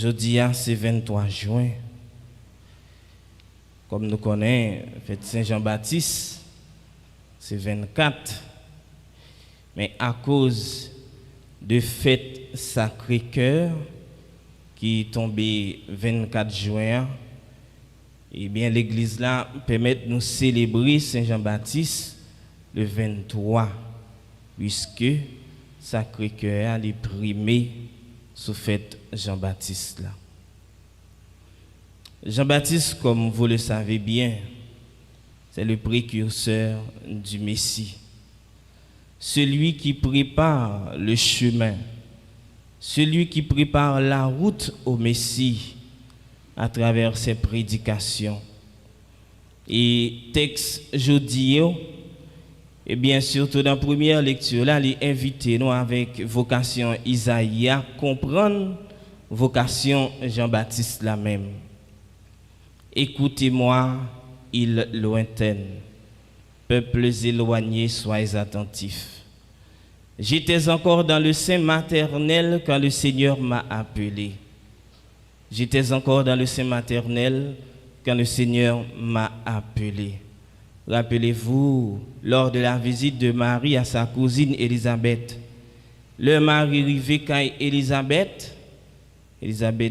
Jeudi, c'est 23 juin. Comme nous connaissons, fête Saint-Jean-Baptiste, c'est 24. Mais à cause de fête Sacré-Cœur, qui est tombée 24 juin, eh bien l'église là permet de nous célébrer Saint-Jean-Baptiste le 23, puisque Sacré-Cœur est primé sous fête Jean-Baptiste là. Jean-Baptiste, comme vous le savez bien, c'est le précurseur du Messie. Celui qui prépare le chemin, celui qui prépare la route au Messie à travers ses prédications. Et texte jeudi, et bien surtout dans la première lecture, là, il invite nous avec vocation Isaïe à comprendre vocation Jean-Baptiste la même. Écoutez-moi, îles lointaines, peuples éloignés, soyez attentifs. J'étais encore dans le sein maternel quand le Seigneur m'a appelé. J'étais encore dans le sein maternel quand le Seigneur m'a appelé. Rappelez-vous, lors de la visite de Marie à sa cousine Élisabeth, le mari arrivé quand Élisabeth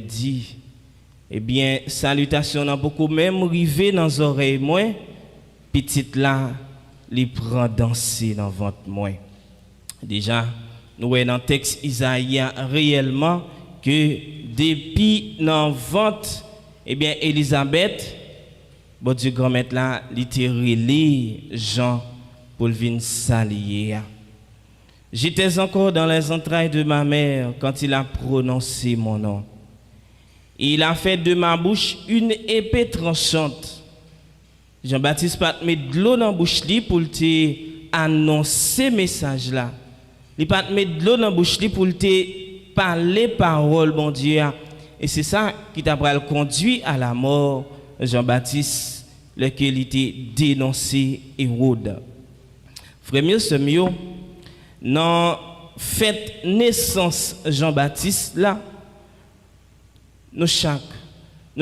dit, eh bien, salutations n'a beaucoup même rivé dans les oreilles moins, petite là, les prend danser dans ventre moins. Déjà, nous voyons dans le texte Isaïe réellement que depuis dans ventre, eh bien, Élisabeth, bon Dieu grand-mère là, littéralement Jean pour venir saluer. J'étais encore dans les entrailles de ma mère quand il a prononcé mon nom. Il a fait de ma bouche une épée tranchante. Jean-Baptiste pas mettre de l'eau dans la bouche pour te annoncer message là. Il pas mettre de l'eau dans la bouche pour te parler parole bon Dieu. Et c'est ça qui t'a conduit à la mort Jean-Baptiste, lequel était dénoncé Hérode. Frère mieux ce mieux dans fête naissance Jean-Baptiste là. Nous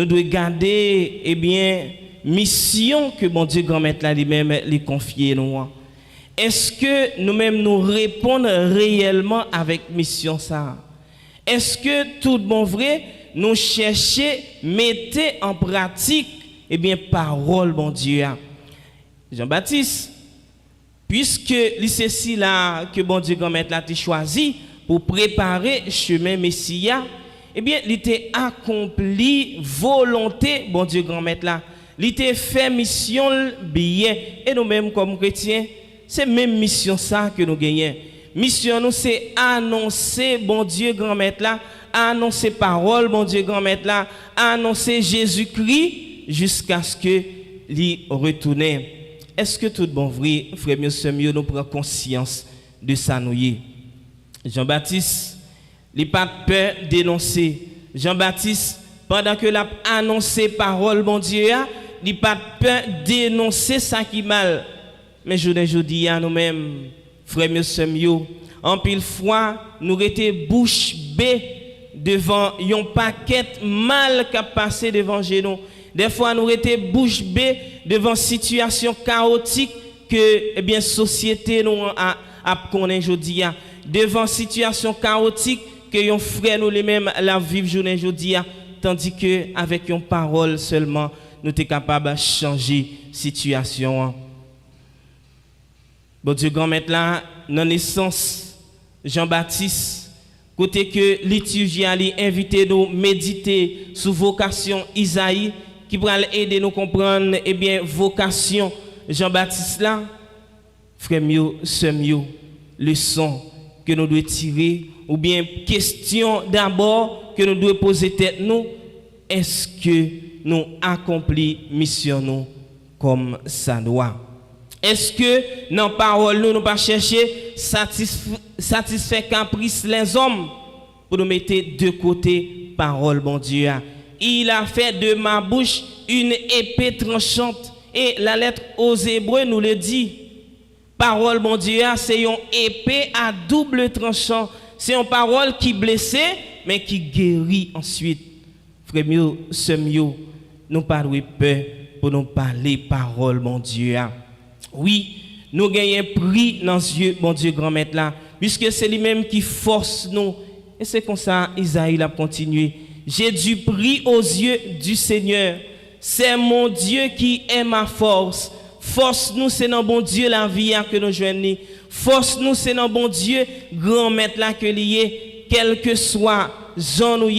devons garder eh bien mission que bon Dieu grand maître là lui-même lui confier nous. Est-ce que nous-mêmes nous répondons réellement avec mission ça? Est-ce que tout bon vrai nous chercher mettez en pratique eh bien parole bon Dieu? Jean-Baptiste, puisque c'est ci là que bon Dieu grand maître là t'a choisi pour préparer chemin Messia, eh bien, il était accompli volonté, bon Dieu grand maître là. Il était fait mission bien. Et nous-mêmes comme chrétiens, c'est même mission ça que nous gagnons. Mission nous c'est annoncer, bon Dieu grand maître là, annoncer parole, bon Dieu grand maître là, annoncer Jésus-Christ jusqu'à ce que l'y retourne. Est-ce que tout bon vrai, frère mieux, c'est mieux nous prend conscience de ça nous y? Jean-Baptiste, il n'a pas peur de dénoncer. Jean-Baptiste, pendant que l'a annoncé parole, bon Dieu, il n'a pas peur de dénoncer ça qui mal. Mais je dis à nous-mêmes, frères et sœurs, en pile fois, nous étions bouche bée devant un paquet mal qui a passé devant nous. Des fois, nous étions bouche bée devant situation chaotique que, eh bien, société nous a connaît aujourd'hui. Devant situation chaotique que yon frère nous les mêmes la vivre journée aujourd'hui, tandis que avec une parole seulement nous sommes capables de changer situation. Bon Dieu grand maître là dans naissance Jean-Baptiste côté que liturgie a invité nous méditer sous vocation Isaïe qui pourra aider nous comprendre eh bien vocation Jean-Baptiste là frère mieux sœur mieux leçon que nous devons tirer ou bien question d'abord que nous devons poser tête nous, est-ce que nous accomplissons mission nous comme ça doit? Est-ce que dans parole nous pas chercher satisfaire caprice les hommes pour nous mettre de côté parole bon Dieu? Il a fait de ma bouche une épée tranchante et la lettre aux Hébreux nous le dit. Parole bon Dieu, c'est une épée à double tranchant. C'est une parole qui blesse, mais qui guérit ensuite. frère mieux, sœur mieux, nous pas de peur pour nous parler parole, mon Dieu. Oui, nous gagnons prix dans les yeux, mon Dieu, grand maître là, puisque c'est lui-même qui force nous. Et c'est comme ça, Isaïe a continué. J'ai du prix aux yeux du Seigneur. C'est mon Dieu qui est ma force. Force nous, c'est dans bon Dieu la vie que nous joignons. Force nous, c'est dans bon Dieu, grand maître là que lié, quel que soit Jean nous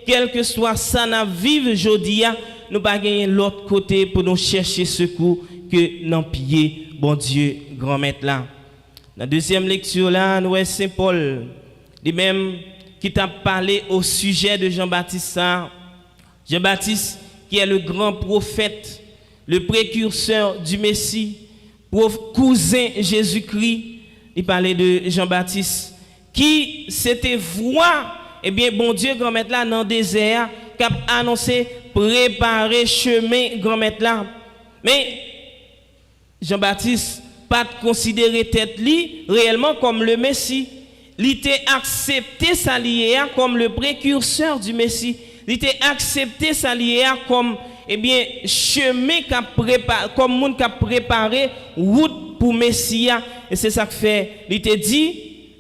quel que soit ça n'a vive aujourd'hui, nous pas gagner l'autre côté pour nous chercher secours que dans pied bon Dieu grand maître là. La deuxième lecture là, nous est Saint Paul, lui-même qui t'a parlé au sujet de Jean-Baptiste. Jean-Baptiste qui est le grand prophète, le précurseur du Messie, cousin Jésus-Christ. Il parlait de Jean-Baptiste qui s'était voix, eh bien bon Dieu grand maître là dans le désert, qui a annoncé préparer chemin grand maître là. Mais Jean-Baptiste pas considéré tête li réellement comme le Messie. Il était accepté sa liée comme le précurseur du Messie. Il était accepté sa liée comme eh bien chemin qu'a préparé, comme monde qui a préparé route pour Messia. Et c'est ça que fait. Il était dit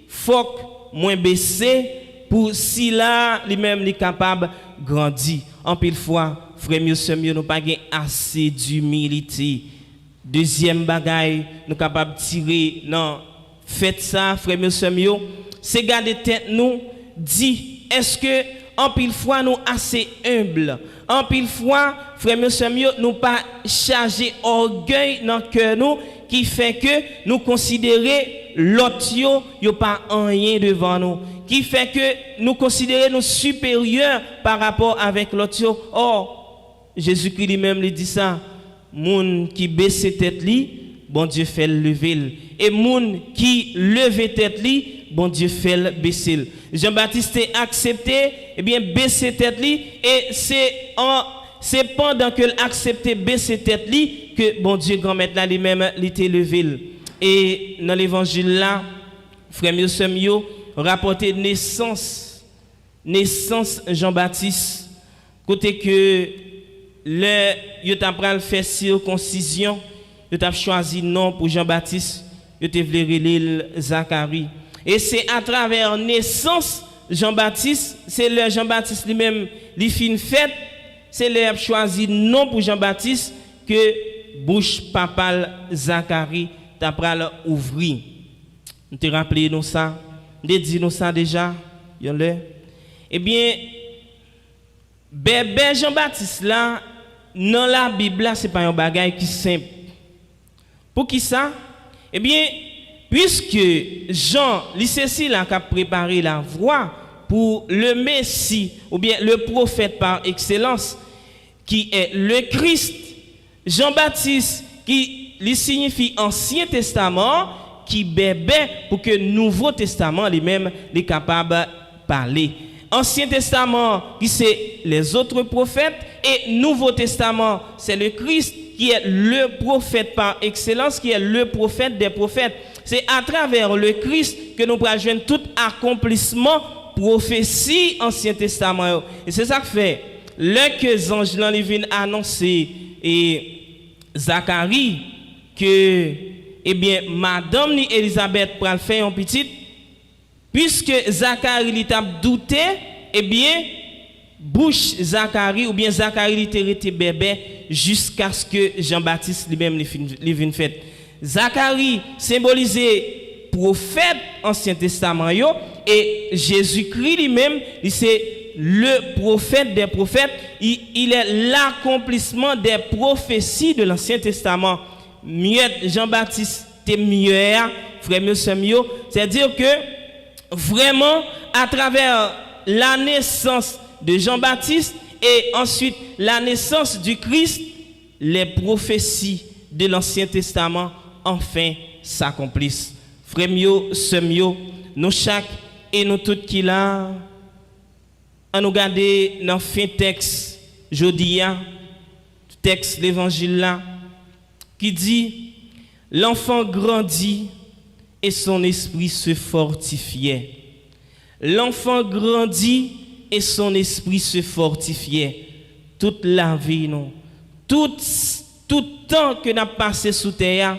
faut moins baisser pour si là lui-même est capable de grandir. En pile fois, frère mieux sœur mieux nous pas assez d'humilité. Deuxième bagaille, nous capable de tirer non faites ça frère mieux sœur mieux, c'est garder tête nous dit est-ce que en pile fois nous assez humble, en pile fois frère mieux sœur mieux nous pas charger orgueil dans cœur nous qui fait que nous considérer l'autre yo pas rien devant nous, qui fait que nous considérer nous supérieurs par rapport avec l'autre. Or Jésus-Christ lui-même lui dit ça, moun qui baisse tête li, bon Dieu fait le lever, et moun qui leve tête li, bon Dieu fait le baisser. Jean-Baptiste a accepté, eh bien baisser tête li, et c'est pendant que l'accepté baisser tête li que bon Dieu grand maître là lui-même l'était levé. Et dans l'évangile là, frère mieux sœur mieux, rapporté naissance Jean-Baptiste, côté que le yo t'a pral faire circoncision, yo t'a choisi nom pour Jean-Baptiste, yo te vle relé Zacharie. Et c'est à travers naissance Jean-Baptiste, c'est le Jean-Baptiste lui-même li fin fête, c'est le choisi nom pour Jean-Baptiste que bouche papal Zacharie t'a pral ouvri. Nous te rappelez nous ça, nous dit nous ça déjà, eh bien bébé Jean-Baptiste là dans la Bible là c'est pas un bagage qui simple. Pour qui ça? Eh bien puisque Jean Cécile a préparé la voie pour le Messie ou bien le prophète par excellence qui est le Christ, Jean-Baptiste qui lui signifie Ancien Testament qui bébé pour que Nouveau Testament lui-même est capable de parler. Ancien Testament qui c'est les autres prophètes et Nouveau Testament c'est le Christ qui est le prophète par excellence, qui est le prophète des prophètes. C'est à travers le Christ que nous pourrons joindre tout accomplissement prophétie Ancien Testament. Et c'est ça que fait. Le que les anges viennent annoncer et Zacharie que eh bien madame ni Elisabeth pour faire un petit, puisque Zacharie t'a douté, eh bien bouche Zacharie ou bien Zacharie était bébé jusqu'à ce que Jean-Baptiste lui-même les vienne fait. Zacharie symbolisait prophète Ancien Testament et Jésus-Christ lui-même c'est le prophète des prophètes, il est l'accomplissement des prophéties de l'Ancien Testament. Mieux Jean-Baptiste était mieux, frère mieux, c'est-à-dire que vraiment à travers la naissance de Jean-Baptiste et ensuite la naissance du Christ, les prophéties de l'Ancien Testament enfin s'accomplissent. Frère mieux, sœur mieux, nous chaque et nous toutes qui là, on nous garder dans fin texte jeudi texte l'évangile là qui dit l'enfant grandit et son esprit se fortifiait. L'enfant grandit et son esprit se fortifiait. Toute la vie, non. Tout temps que nous avons passé sous terre,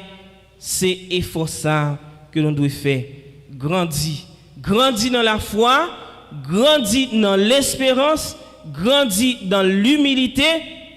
c'est effort ça que nous devons faire. Grandis dans la foi, grandis dans l'espérance, grandis dans l'humilité,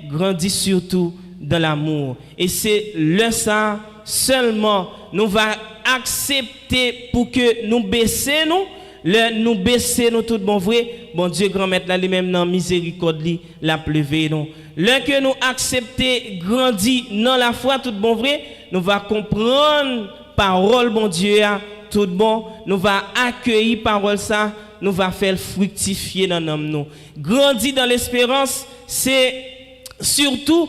grandis surtout dans l'amour. Et c'est le ça seulement nous va accepter pour que nous baissions nous baisser nous tout bon vrai bon Dieu grand maître là lui-même dans miséricorde li la pleuvé nous le que nous accepter grandir dans la foi tout bon vrai nous va comprendre parole bon Dieu tout bon nous va accueillir parole ça nous va faire fructifier dans nous grandir dans l'espérance c'est surtout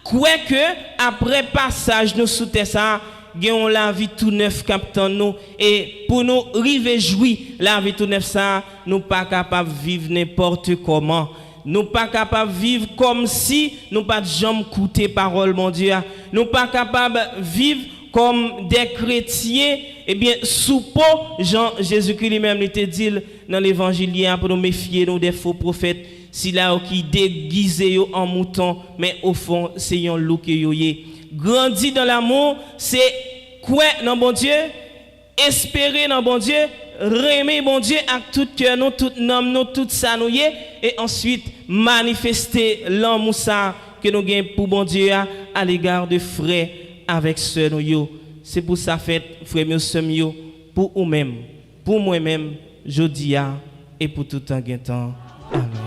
quoi que après passage nous sous terre ça gagnons la vie tout neuf captant nous et pour nous river jouir la vie tout neuf ça nous pas capable vivre n'importe comment nous pas capable vivre comme si nous pas de jamais écouter parole mon Dieu nous pas capable vivre comme des chrétiens et bien sous peau Jean Jésus-Christ lui-même était dit dans l'évangile pour nous méfier nous des faux prophètes si là qui déguisé en mouton mais au fond c'est un loup qui yoyé grandir dans l'amour, c'est quoi dans bon Dieu, espérer dans bon Dieu, aimer bon Dieu avec tout cœur, nous, tout nom, nous, tout ça nous y est, et ensuite manifester l'amour ça que nous gagnons pour bon Dieu à l'égard de frères avec ceux nous. C'est pour ça fait frères nous pour nous-mêmes, pour moi-même, je dis et pour tout un temps. Amen.